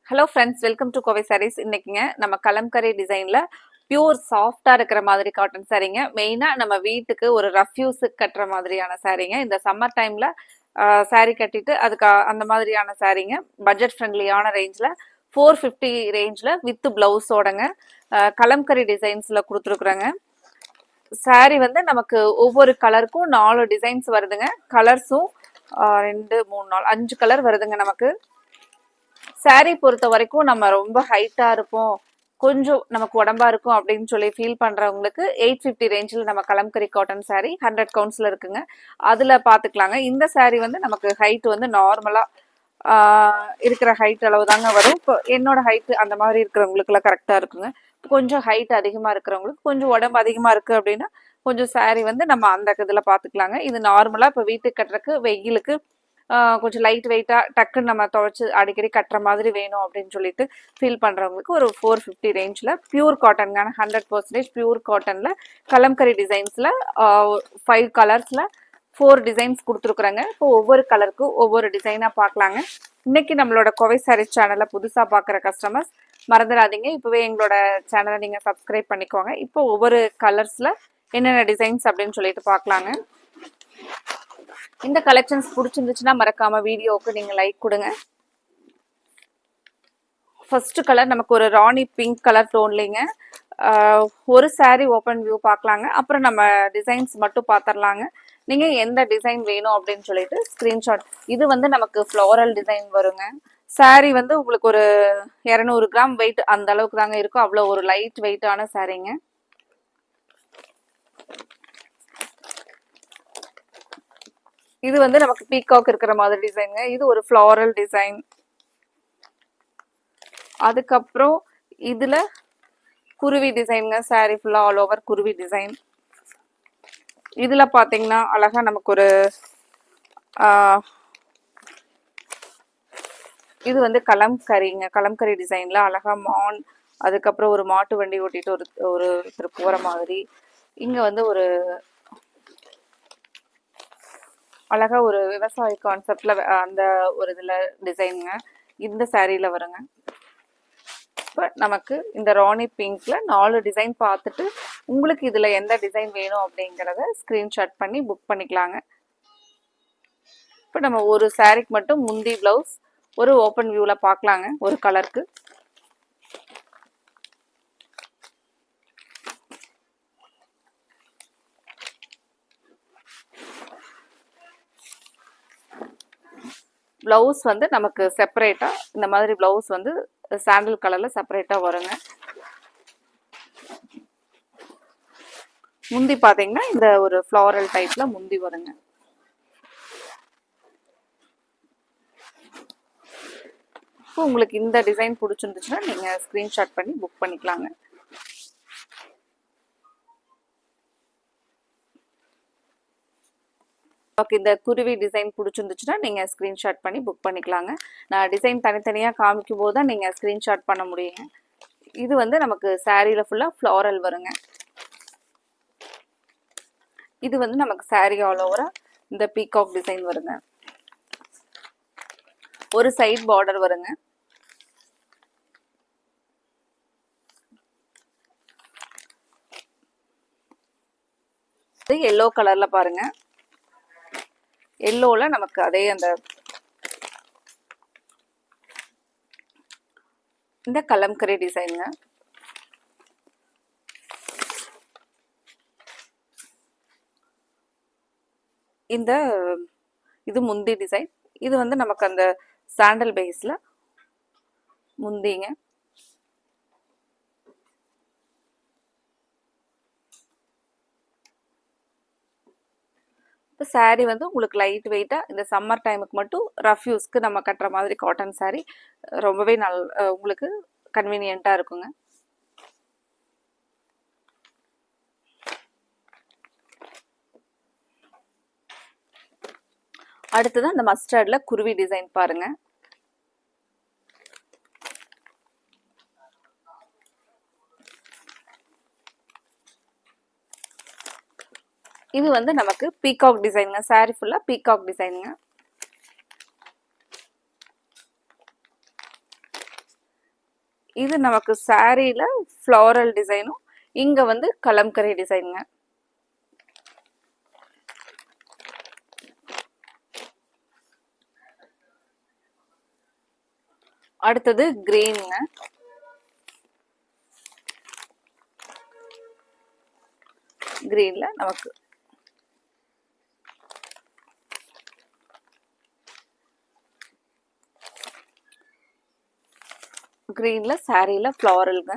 Hello friends, welcome to Kovai saris. இன்னைக்குங்க நம்ம கலம்கரி டிசைன்ல பியூர் சாஃப்டா இருக்கிற மாதிரி காட்டன் சாரீங்க. மெயினா நம்ம வீட்டுக்கு ஒரு ரஃப் யூஸுக்கு கட்டுற மாதிரியான சாரீங்க. இந்த சம்மர் டைம்ல சாரீ கட்டிட்டு அதுக்கு அந்த மாதிரியான சாரீங்க. பட்ஜெட் ஃப்ரெண்ட்லியான ரேஞ்சில் 450 ரேஞ்சில் வித் பிளவுஸோடங்க கலம்கரி டிசைன்ஸ்ல கொடுத்துருக்குறேங்க. சாரீ வந்து நமக்கு ஒவ்வொரு கலருக்கும் 4 டிசைன்ஸ் வருதுங்க. கலர்ஸும் 2 3 4 5 கலர் வருதுங்க. நமக்கு சாரீ பொறுத்த வரைக்கும் நம்ம ரொம்ப ஹைட்டா இருப்போம், கொஞ்சம் நமக்கு உடம்பா இருக்கும் அப்படின்னு சொல்லி ஃபீல் பண்றவங்களுக்கு 850 ரேஞ்சில் நம்ம கலம்கரி காட்டன் சாரீ 100 கவுண்ட்ஸ்ல இருக்குங்க. அதுல பாத்துக்கலாங்க. இந்த சாரீ வந்து நமக்கு ஹைட் வந்து நார்மலா இருக்கிற ஹைட் அளவு தாங்க வரும். இப்போ என்னோட ஹைட் அந்த மாதிரி இருக்கிறவங்களுக்கு எல்லாம் கரெக்டா இருக்குங்க. கொஞ்சம் ஹைட் அதிகமா இருக்கிறவங்களுக்கு, கொஞ்சம் உடம்பு அதிகமா இருக்கு அப்படின்னா கொஞ்சம் சாரீ வந்து நம்ம அந்த இதுல பாத்துக்கலாங்க. இது நார்மலா இப்போ வீட்டுக்கு கட்டுறதுக்கு, வெயிலுக்கு கொஞ்சம் லைட் வெயிட்டா டக்குன்னு நம்ம துவைச்சு அடிக்கடி கட்டுற மாதிரி வேணும் அப்படின்னு சொல்லிட்டு ஃபீல் பண்றவங்களுக்கு ஒரு 450 ரேஞ்சில் பியூர் காட்டன்கான 100% பியூர் காட்டன்ல கலம்கரி டிசைன்ஸ்ல 5 கலர்ஸ்ல 4 டிசைன்ஸ் கொடுத்துருக்குறாங்க. இப்போ ஒவ்வொரு கலருக்கும் ஒவ்வொரு டிசைனா பார்க்கலாங்க. இன்னைக்கு நம்மளோட கோவை சாரீஸ் சேனலை புதுசா பார்க்குற கஸ்டமர்ஸ் மறந்துடாதீங்க, இப்பவே எங்களோட சேனலை நீங்க சப்ஸ்கிரைப் பண்ணிக்கோங்க. இப்போ ஒவ்வொரு கலர்ஸ்ல என்னென்ன டிசைன்ஸ் அப்படின்னு சொல்லிட்டு பார்க்கலாங்க. இந்த கலெக்ஷன்ஸ் பிடிச்சிருந்துச்சுன்னா மறக்காம வீடியோவுக்கு நீங்க லைக் கொடுங்க. ஃபர்ஸ்ட் கலர் நமக்கு ஒரு ராணி பிங்க் கலர் டோன்லிங்க. ஒரு சாரீ ஓப்பன் வியூ பார்க்கலாங்க, அப்புறம் நம்ம டிசைன்ஸ் மட்டும் பார்த்துடலாங்க. நீங்க எந்த டிசைன் வேணும் அப்படின்னு சொல்லிட்டு ஸ்கிரீன்ஷாட். இது வந்து நமக்கு ஃப்ளோரல் டிசைன் வருங்க. சாரீ வந்து உங்களுக்கு ஒரு 200 கிராம் வெயிட் அந்த அளவுக்கு தாங்க இருக்கும். அவ்வளோ ஒரு லைட் வெயிட்டான சாரீங்க. இது வந்து நமக்கு பீகாக் இருக்கிற மாதிரி டிசைனுங்க. இது ஒரு ஃப்ளாரல் டிசைன். அதுக்கப்புறம் இதுல குருவி டிசைனுங்க. சாரீ ஃபுல்லா ஆல் ஓவர் குருவி டிசைன். இதுல பாத்தீங்கன்னா அழகா நமக்கு ஒரு இது வந்து கலம்கரிங்க. கலம்கரி டிசைன்ல அழகா மான், அதுக்கப்புறம் ஒரு மாட்டு வண்டி ஓட்டிட்டு ஒருத்தர் போற மாதிரி. இங்க வந்து ஒரு அழகா ஒரு விவசாய கான்செப்ட்ல அந்த ஒரு இதுல டிசைனுங்க இந்த சாரீல வருங்க. இப்போ நமக்கு இந்த ராணி பிங்க்ல 4 டிசைன் பார்த்துட்டு உங்களுக்கு இதுல எந்த டிசைன் வேணும் அப்படிங்கிறத ஸ்கிரீன்ஷாட் பண்ணி புக் பண்ணிக்கலாங்க. இப்போ நம்ம ஒரு சாரீக்கு மட்டும் முந்தி பிளவுஸ் ஒரு ஓப்பன் வியூல பார்க்கலாங்க. ஒரு கலருக்கு பிளவுஸ் வந்து நமக்கு செப்பரேட்டா இந்த மாதிரி பிளவுஸ் வந்து சாண்டல் கலர்ல செப்பரேட்டா வருங்க. முந்தி பாத்தீங்கன்னா இந்த ஒரு ஃப்ளாரல் டைப்ல முந்தி வருங்க. இப்போ உங்களுக்கு இந்த டிசைன் பிடிச்சிருந்துச்சுன்னா நீங்க ஸ்கிரீன்ஷாட் பண்ணி புக் பண்ணிக்கலாங்க. ஓகே, இந்த குருவி டிசைன் பிடிச்சிருந்துச்சுன்னா நீங்க ஸ்கிரீன்ஷாட் பண்ணி புக் பண்ணிக்கலாங்க. நான் டிசைன் தனித்தனியா காமிக்கும் போது தான் நீங்க ஸ்கிரீன்ஷாட் பண்ண முடியுங்க. இது வந்து நமக்கு சாரீல ஃபுல்லா ஃப்ளாரல் வருங்க. இது வந்து நமக்கு சாரீ ஆல் ஓவரா இந்த பீகாக் டிசைன் வருங்க. ஒரு சைட் பார்டர் வருங்க. எல்லோ கலர்ல பாருங்க. எல்லோல நமக்கு அதே அந்த இந்த கலம்கரி டிசைனுங்க. இந்த இது முந்தி டிசைன். இது வந்து நமக்கு அந்த சாண்டல் பேஸ்ல முந்திங்க. இப்போ சாரீ வந்து உங்களுக்கு லைட் வெயிட்டா இந்த சம்மர் டைமுக்கு மட்டும் ரஃப் யூஸ்க்கு நம்ம கட்டுற மாதிரி காட்டன் சாரீ ரொம்பவே உங்களுக்கு கன்வீனியன்ட்டா இருக்குங்க. அடுத்தது அந்த மஸ்டர்ட்ல குருவி டிசைன் பாருங்க. இது வந்து நமக்கு பீகாக் டிசைனுங்க. சாரீ ஃபுல்லா பீகாக் டிசைனுங்க. இது நமக்கு சாரீல ஃப்ளாரல் டிசைனும், இங்க வந்து கலம்கரி டிசைனுங்க. அடுத்தது கிரீனுங்க. கிரீன்ல நமக்கு கிரீன்ல சாரீல ஃப்ளாரல்ங்க.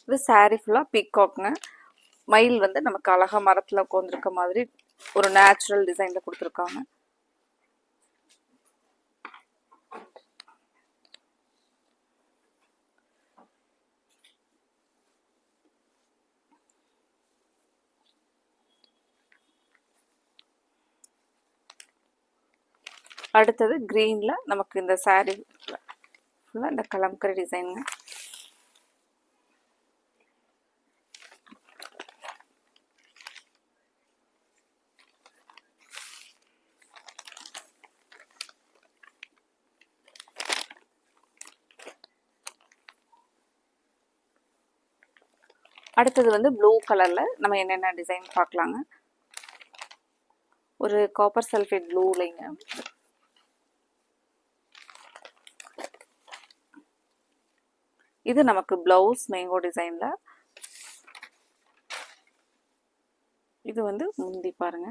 இது சாரீ ஃபுல்லா பீகாக்ங்க. மயில் வந்து நமக்கு அழகா மரத்துல உட்காந்துருக்க மாதிரி ஒரு நேச்சுரல் டிசைன்ல கொடுத்துருக்காங்க. அடுத்தது கிரீன்ல நமக்கு இந்த சாரீ ஃபுல்லா இந்த கலம்கரி டிசைனுங்க. அடுத்தது வந்து ப்ளூ கலர்ல நம்ம என்னென்ன டிசைன் பார்க்கலாங்க. ஒரு காப்பர் சல்ஃபேட் ப்ளூலைங்க. இது நமக்கு பிளவுஸ் மேங்கோ டிசைன்ல. இது வந்து முந்தி பாருங்க.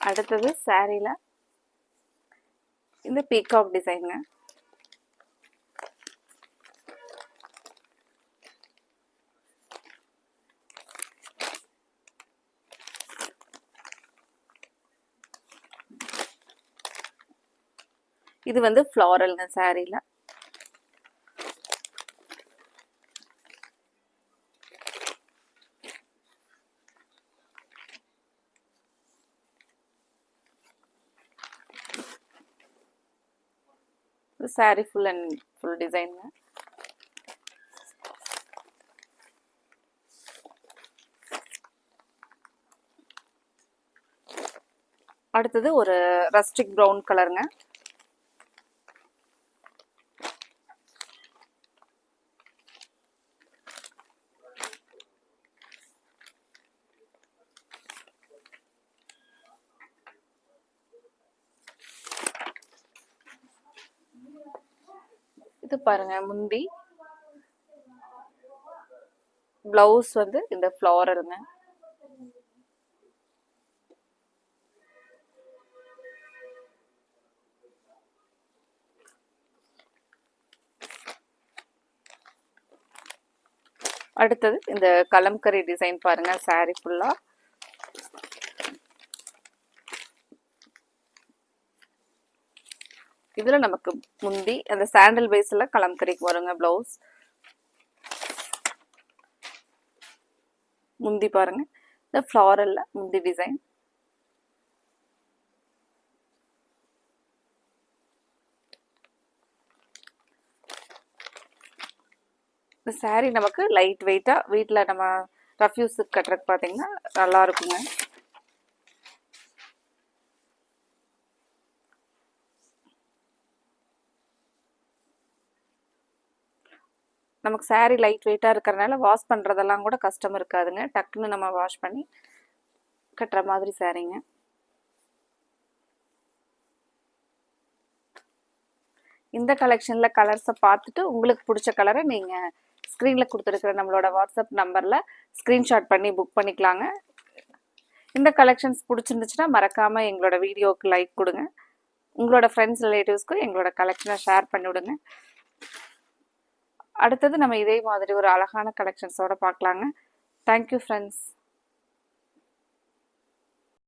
அடுத்தது சாரீல இந்த பீகாக் டிசைனுங்க. இது வந்து ஃப்ளாரல்ங்க சாரீல. சாரீ ஃபுல் அண்ட் ஃபுல் டிசைனுங்க. அடுத்தது ஒரு ரஸ்டிக் ப்ரௌன் கலருங்க. இது பாருங்க முந்தி, பிளவுஸ் வந்து இந்த ஃப்ளாரலுங்க. அடுத்தது இந்த கலம்கரி டிசைன் பாருங்க சாரீ ஃபுல்லா. இதுல நமக்கு முந்தி அந்த சாண்டல் பேஸ்ல கலம்கரிக்கு வருங்க பிளவுஸ். முந்தி பாருங்க இந்த ஃப்ளாரல்ல முந்தி டிசைன். இந்த சாரீ நமக்கு லைட் வெயிட்டா வீட்டில் நம்ம ரஃப்யூஸுக்கு கட்டுறதுக்கு பார்த்தீங்கன்னா நல்லா இருக்குங்க. நமக்கு சாரீ லைட் வெயிட்டாக இருக்கிறனால வாஷ் பண்ணுறதெல்லாம் கூட கஷ்டம் இருக்காதுங்க. டக்குன்னு நம்ம வாஷ் பண்ணி கட்டுற மாதிரி சாரீங்க. இந்த கலெக்ஷனில் கலர்ஸை பார்த்துட்டு உங்களுக்கு பிடிச்ச கலரை நீங்கள் ஸ்க்ரீனில் கொடுத்துருக்குற நம்மளோட வாட்ஸ்அப் நம்பரில் ஸ்க்ரீன்ஷாட் பண்ணி புக் பண்ணிக்கலாங்க. இந்த கலெக்ஷன்ஸ் பிடிச்சிருந்துச்சுன்னா மறக்காமல் எங்களோட வீடியோவுக்கு லைக் கொடுங்க. உங்களோட ஃப்ரெண்ட்ஸ் ரிலேட்டிவ்ஸ்க்கும் எங்களோட கலெக்ஷனை ஷேர் பண்ணிவிடுங்க. அடுத்தது நம்ம இதே மாதிரி ஒரு அழகான கலெக்ஷன்ஸோடு பார்க்கலாங்க. Thank you friends.